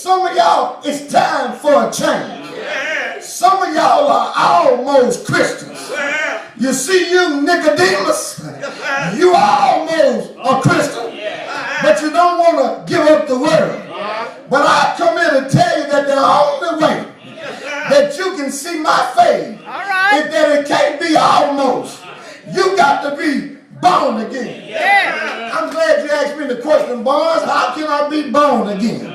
Some of y'all, it's time for a change. Some of y'all are almost Christians. You see, you Nicodemus, you almost a Christian, but you don't want to give up the word. But I come here to tell you that the only way that you can see my faith is that it can't be almost. You got to be born again. I'm glad you asked me the question, Barnes, how can I be born again?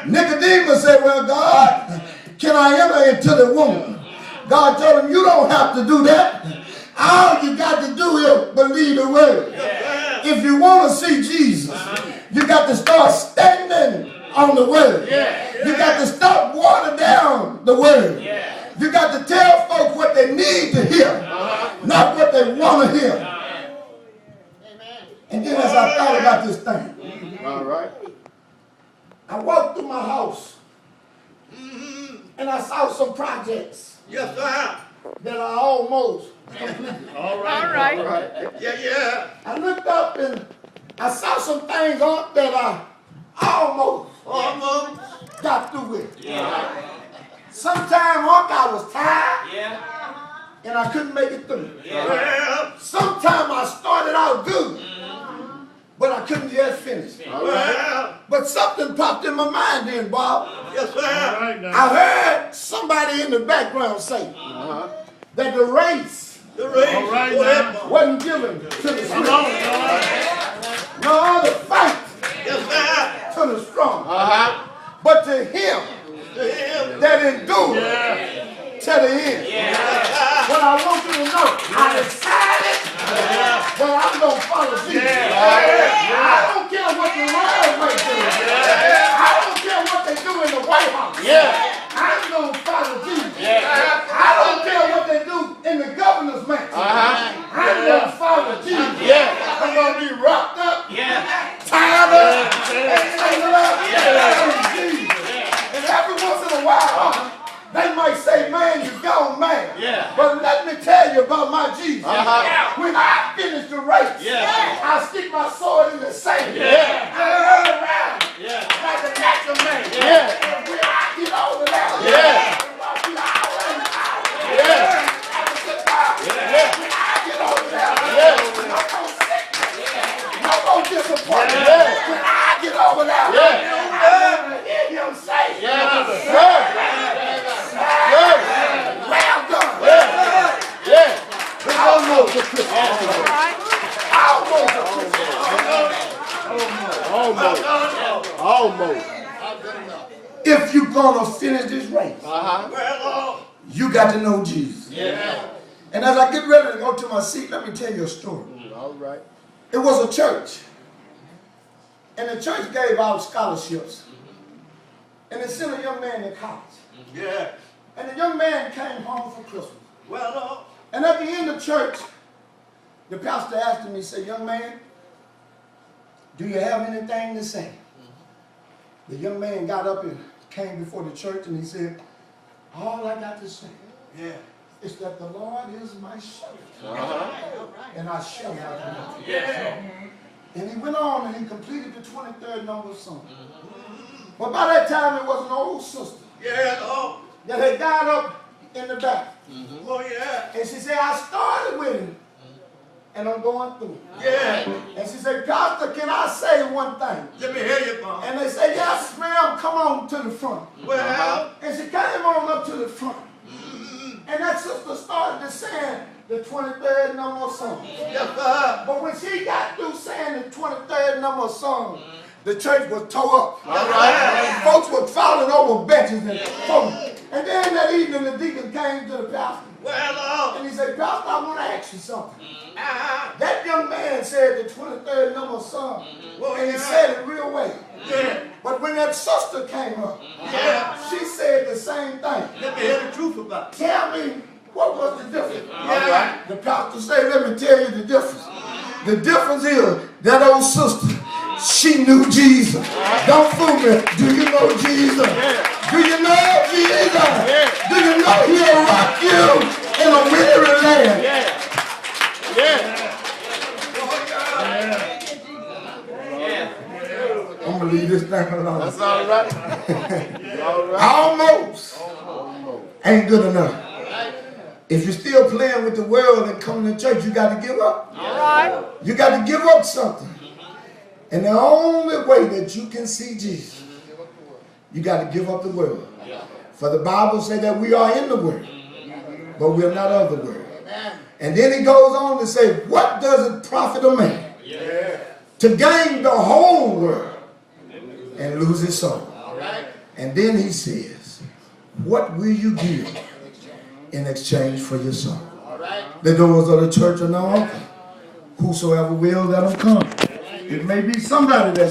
Nicodemus said, well, God, can I enter into the womb? God told him, you don't have to do that. All you got to do is believe the word. If you want to see Jesus, you got to start standing on the word. You got to stop watering down the word. You got to tell folks what they need to hear, not what they want to hear. And then as I thought about this thing, All right. I walked through my house and I saw some projects that are almost completed. All right. I looked up and I saw some things up that I almost got through with. Sometime I was tired and I couldn't make it through. Sometime I started out good, but I couldn't just finish. But something popped in my mind then, Bob. I heard somebody in the background say that the race wasn't given to the swift, nor the fight to the strong, but to him that endures to the end. But I want you to know, I decided that I'm going to follow Jesus. I don't care what the world may do. I don't care what they do in the White House. I'm going to follow Jesus. I don't care what they do in the governor's mansion. I'm going to follow Jesus. I'm going to be rocked up, tied up, and tangled up in Jesus. And every once in a while, they might say, man, you're gone mad. But let me tell you about my Jesus. When I finish the race, I stick my sword in the sand. I run around like a natural man. And when I get over there, I'll be always when I get over there, no more sickness, no more disappointment. When I get over there, I'm going to hear him say, well done. Almost a Christian. Almost. If you're going to finish this race, you got to know Jesus. And as I get ready to go to my seat, let me tell you a story. All right. It was a church. And the church gave out scholarships. And they sent a young man to college. And the young man came home for Christmas. And at the end of church, the pastor asked him, he said, young man, do you have anything to say? The young man got up and came before the church and he said, all I got to say is that the Lord is my shepherd. And I shall not want. And he went on and he completed the 23rd number song. But by that time, there was an old sister that had got up in the back. And she said, I started with him, and I'm going through. And she said, Pastor, can I say one thing? Let me hear you, Mom. And they said, yes, ma'am, come on to the front. And she came on up to the front. And that sister started to sing the 23rd number song. But when she got through saying the 23rd number song, the church was tore up. Folks were falling over benches and folks. And then that evening, the deacon came to the pastor. And he said, Pastor, I want to ask you something. That young man said the 23rd number song. And he said it real way. But when that sister came up, she said the same thing. Let me hear the truth about it. Tell me, what was the difference? The pastor said, let me tell you the difference. The difference is that old sister, she knew Jesus. Don't fool me. Do you know Jesus? Do you know Jesus? Do you know he'll rock you in a weary land? I'm going to leave this everything along. That's all right. All right. Almost ain't good enough. If you're still playing with the world and coming to church, you got to give up. All right. You got to give up something. And the only way that you can see Jesus, you got to give up the world. For the Bible says that we are in the world, but we're not of the world. And then he goes on to say, what does it profit a man to gain the whole world and lose his soul? And then he says, what will you give in exchange for your soul? The doors of the church are now open. Whosoever will, let them come. It may be somebody that's